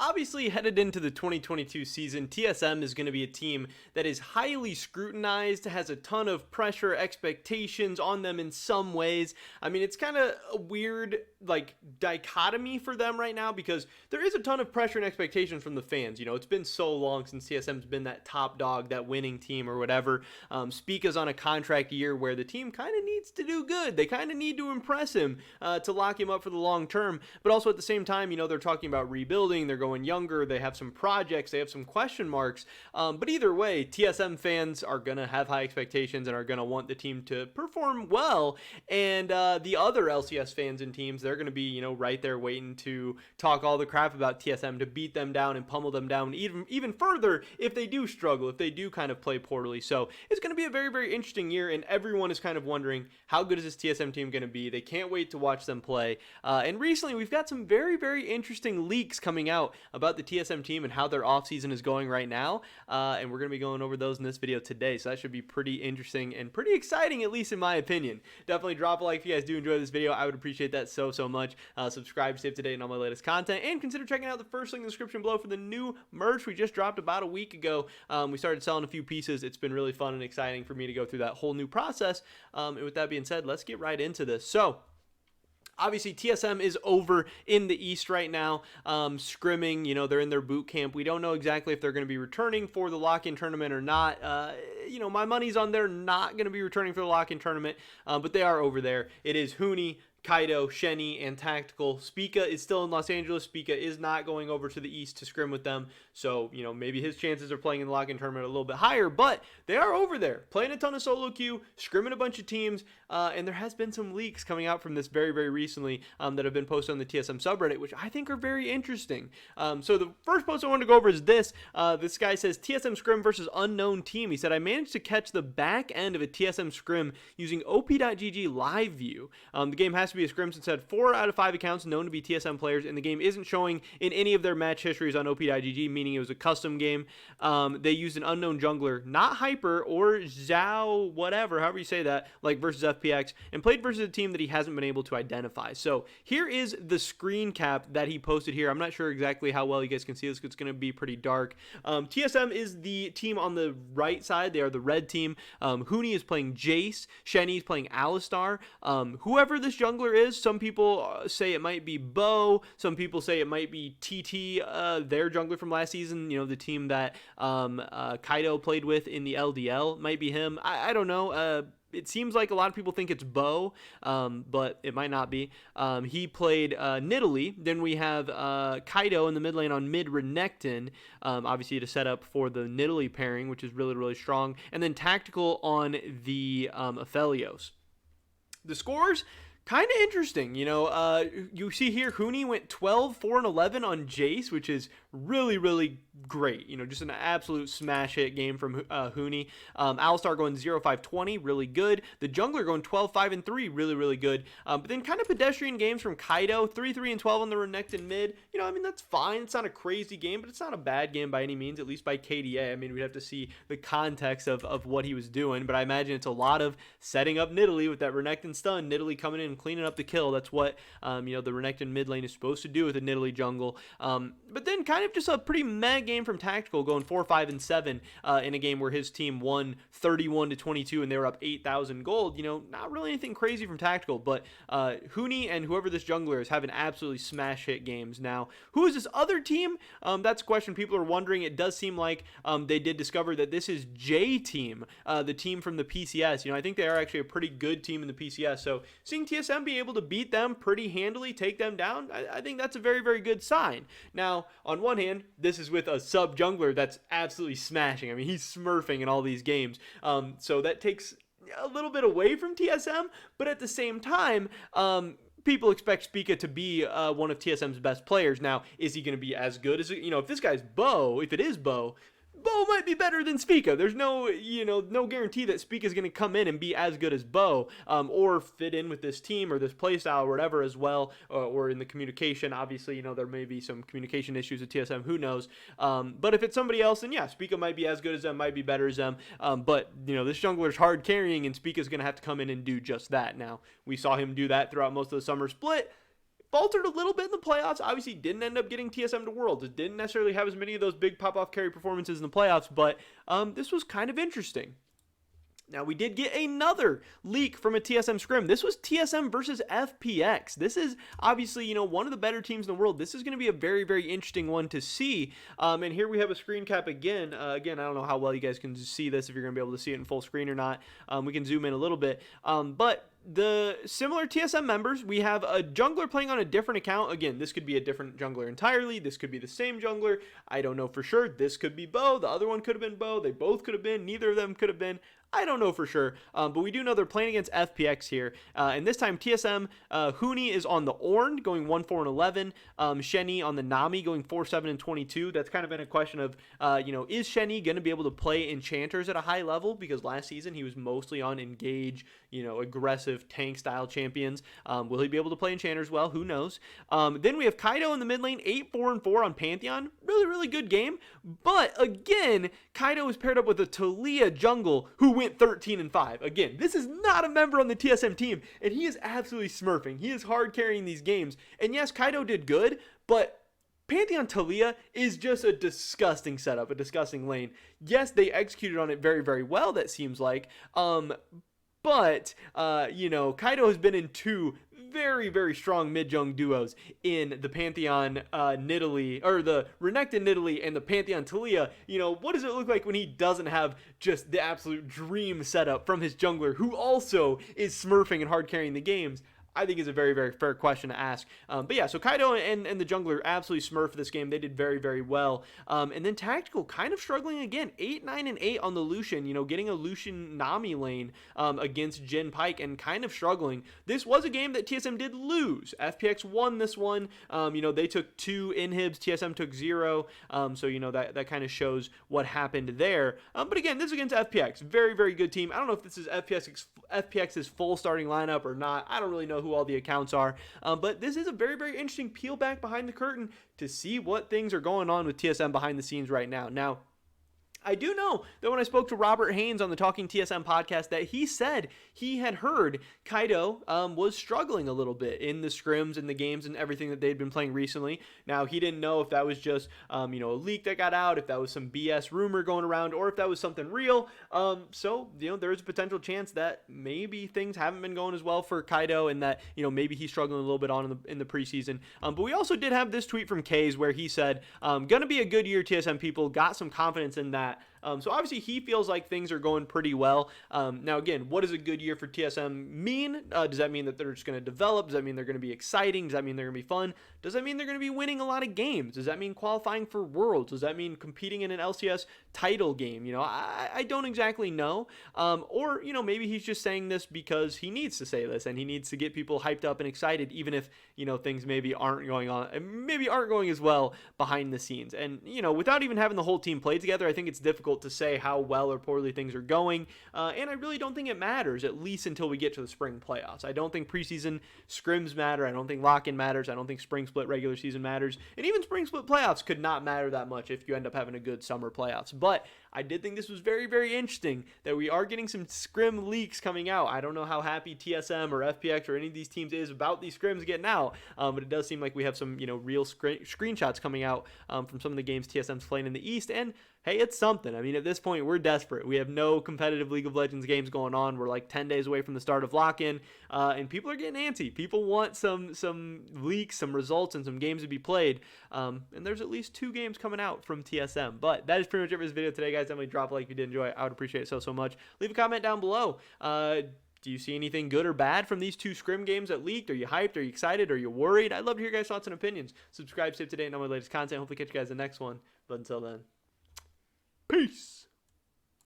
Obviously, headed into the 2022 season, TSM is going to be a team that is highly scrutinized, has a ton of pressure, expectations on them in some ways. I mean, it's kind of a weird, dichotomy for them right now because there is a ton of pressure and expectations from the fans. You know, it's been so long since TSM's been that top dog, that winning team or whatever. Spica's on a contract year where the team kind of needs to do good. They kind of need to impress him to lock him up for the long term. But also at the same time, you know, they're talking about rebuilding. They're going younger. They have some projects. They have some question marks. But either way, TSM fans are going to have high expectations and are going to want the team to perform well. And the other LCS fans and teams, they're going to be, you know, right there waiting to talk all the crap about TSM, to beat them down and pummel them down even further if they do struggle, if they do kind of play poorly. So it's going to be a very, very interesting year, and everyone is kind of wondering, how good is this TSM team going to be? They can't wait to watch them play. And recently, we've got some very, very interesting leaks coming out about the TSM team and how their offseason is going right now. And we're going to be going over those in this video today. So that should be pretty interesting and pretty exciting, at least in my opinion. Definitely drop a like if you guys do enjoy this video. I would appreciate that so much. Subscribe to stay up to date on all my latest content. And consider checking out the first link in the description below for the new merch we just dropped about a week ago. We started selling a few pieces. It's been really fun and exciting for me to go through that whole new process. And with that being said, let's get right into this. So, obviously, TSM is over in the East right now, scrimming. You know, they're in their boot camp. We don't know exactly if they're going to be returning for the lock-in tournament or not. You know, my money's on they're not going to be returning for the lock-in tournament, but they are over there. It is Huni, Kaido, Shenny, and Tactical. Spica is still in Los Angeles. Spica is not going over to the East to scrim with them. So, you know, maybe his chances of playing in the lock-in tournament are a little bit higher, but they are over there playing a ton of solo queue, scrimming a bunch of teams, and there has been some leaks coming out from this very, very recently that have been posted on the TSM subreddit, which I think are very interesting. So the first post I want to go over is this. This guy says, TSM scrim versus unknown team. He said, I managed to catch the back end of a TSM scrim using op.gg live view. The game has to be a scrim since it had 4 out of 5 accounts known to be TSM players, and the game isn't showing in any of their match histories on op.gg, meaning it was a custom game. They used an unknown jungler, not Hyper or Zhao, whatever, however you say that, like versus FPX, and played versus a team that he hasn't been able to identify. So here is the screen cap that he posted here. I'm not sure exactly how well you guys can see this because it's going to be pretty dark. TSM is the team on the right side. They are the red team. Huni is playing Jace. Shenny is playing Alistar. Whoever this jungler is, some people say it might be Bo. Some people say it might be TT, their jungler from last season. You know, the team that Kaido played with in the LDL. Might be him. I don't know. It seems like a lot of people think it's Bo, but it might not be. He played Nidalee. Then we have Kaido in the mid lane on mid Renekton, obviously to set up for the Nidalee pairing, which is really, really strong. And then Tactical on the Aphelios. The scores, kind of interesting. You know, you see here, Huni went 12, 4, and 11 on Jace, which is really, really great. You know, just an absolute smash hit game from Huni. Alistar going 0, 5, 20, really good. The jungler going 12, 5, and 3, really, really good. But then kind of pedestrian games from Kaido, 3, 3, and 12 on the Renekton mid. You know, I mean, that's fine. It's not a crazy game, but it's not a bad game by any means, at least by KDA. I mean, we'd have to see the context of what he was doing, but I imagine it's a lot of setting up Nidalee with that Renekton stun, Nidalee coming in and cleaning up the kill. That's what, you know, the Renekton mid lane is supposed to do with the Nidalee jungle. But then kind of just a pretty meh game from Tactical, going 4, 5, and 7 in a game where his team won 31-22 and they were up 8,000 gold. You know, not really anything crazy from Tactical, but Huni and whoever this jungler is having absolutely smash hit games. Now, who is this other team? That's a question people are wondering. It does seem like they did discover that this is J Team, the team from the PCS. You know, I think they are actually a pretty good team in the PCS. So seeing TSM be able to beat them pretty handily, take them down, I think that's a very, very good sign. Now, on one hand, this is with a sub jungler that's absolutely smashing. I mean, he's smurfing in all these games. So that takes a little bit away from TSM, but at the same time, people expect Spica to be one of TSM's best players. Now, is he going to be as good as, you know, if this guy's Bo, if it is Bo might be better than Spica. There's no, you know, no guarantee that Spica is going to come in and be as good as Bo, or fit in with this team or this playstyle or whatever as well, or in the communication. Obviously, you know, there may be some communication issues with TSM, who knows. But if it's somebody else, then yeah, Spica might be as good as them, might be better as them. But, you know, this jungler's hard carrying, and Spica's going to have to come in and do just that. Now, we saw him do that throughout most of the summer split. faltered a little bit in the playoffs. Obviously, didn't end up getting TSM to Worlds. It didn't necessarily have as many of those big pop-off carry performances in the playoffs, but this was kind of interesting. Now, we did get another leak from a TSM scrim. This was TSM versus FPX. This is obviously, one of the better teams in the world. This is going to be a very, very interesting one to see. And here we have a screen cap again. Again, I don't know how well you guys can see this, if you're going to be able to see it in full screen or not. We can zoom in a little bit. But the similar TSM members, we have a jungler playing on a different account. Again, this could be a different jungler entirely. This could be the same jungler. I don't know for sure. This could be Bo. The other one could have been Bo. They both could have been. Neither of them could have been. I don't know for sure, but we do know they're playing against FPX here. And this time, TSM, Huni is on the Ornn, going 1-4-11. Shenny on the Nami, going 4-7-22. That's kind of been a question of, is Shenny going to be able to play Enchanters at a high level? Because last season, he was mostly on Engage, aggressive tank-style champions. Will he be able to play Enchanters well? Who knows? Then we have Kaido in the mid lane, 8-4-4 on Pantheon. Really, really good game. But again, Kaido is paired up with a Taliyah jungle who went 13-5. Again, this is not a member on the TSM team, and he is absolutely smurfing. He is hard carrying these games. And yes, Kaido did good, but Pantheon Taliyah is just a disgusting setup, a disgusting lane. Yes, they executed on it very, very well, that seems like. But, Kaido has been in two very, very strong mid-jung duos in the Pantheon Nidalee, or the Renekton Nidalee and the Pantheon Taliyah. What does it look like when he doesn't have just the absolute dream setup from his jungler, who also is smurfing and hard carrying the games? I think is a very, very fair question to ask. But yeah, so Kaido and the jungler absolutely smurfed this game. They did very, very well. And then Tactical kind of struggling again. 8, 9, and 8 on the Lucian, getting a Lucian Nami lane against Jhin Pyke and kind of struggling. This was a game that TSM did lose. FPX won this one. They took 2 inhibs. TSM took 0. So, that kind of shows what happened there. But again, this is against FPX. Very, very good team. I don't know if this is FPX's full starting lineup or not. I don't really know who all the accounts are, but this is a very, very interesting peel back behind the curtain to see what things are going on with TSM behind the scenes right now. Now, I do know that when I spoke to Robert Haynes on the Talking TSM podcast, that he said he had heard Kaido was struggling a little bit in the scrims and the games and everything that they'd been playing recently. Now, he didn't know if that was just, a leak that got out, if that was some BS rumor going around, or if that was something real. So, there's a potential chance that maybe things haven't been going as well for Kaido and that, maybe he's struggling a little bit on in the preseason. But we also did have this tweet from Kays where he said, gonna be a good year, TSM people, got some confidence in that. So obviously he feels like things are going pretty well. Now again, what does a good year for TSM mean? Does that mean that they're just going to develop? Does that mean they're going to be exciting? Does that mean they're going to be fun? Does that mean they're going to be winning a lot of games? Does that mean qualifying for Worlds? Does that mean competing in an LCS title game? I don't exactly know. Or maybe he's just saying this because he needs to say this and he needs to get people hyped up and excited, even if things maybe aren't going as well behind the scenes. And without even having the whole team play together, I think it's difficult to say how well or poorly things are going, and I really don't think it matters, at least until we get to the spring playoffs. I don't think preseason scrims matter. I don't think lock-in matters. I don't think spring split regular season matters, and even spring split playoffs could not matter that much if you end up having a good summer playoffs. But I did think this was very, very interesting that we are getting some scrim leaks coming out. I don't know how happy TSM or FPX or any of these teams is about these scrims getting out, but it does seem like we have some real screenshots coming out from some of the games TSM's playing in the East, and hey, it's something. I mean, at this point, we're desperate. We have no competitive League of Legends games going on. We're like 10 days away from the start of lock-in, and people are getting antsy. People want some leaks, some results, and some games to be played, and there's at least 2 games coming out from TSM. But that is pretty much it for this video today, guys. Definitely drop a like if you did enjoy it. I would appreciate it so much. Leave a comment down below. Do you see anything good or bad from these 2 scrim games that leaked? Are you hyped? Are you excited? Are you worried? I'd love to hear your guys' thoughts and opinions. Subscribe, stay up to date on my latest content. Hopefully catch you guys in the next one. But until then, peace.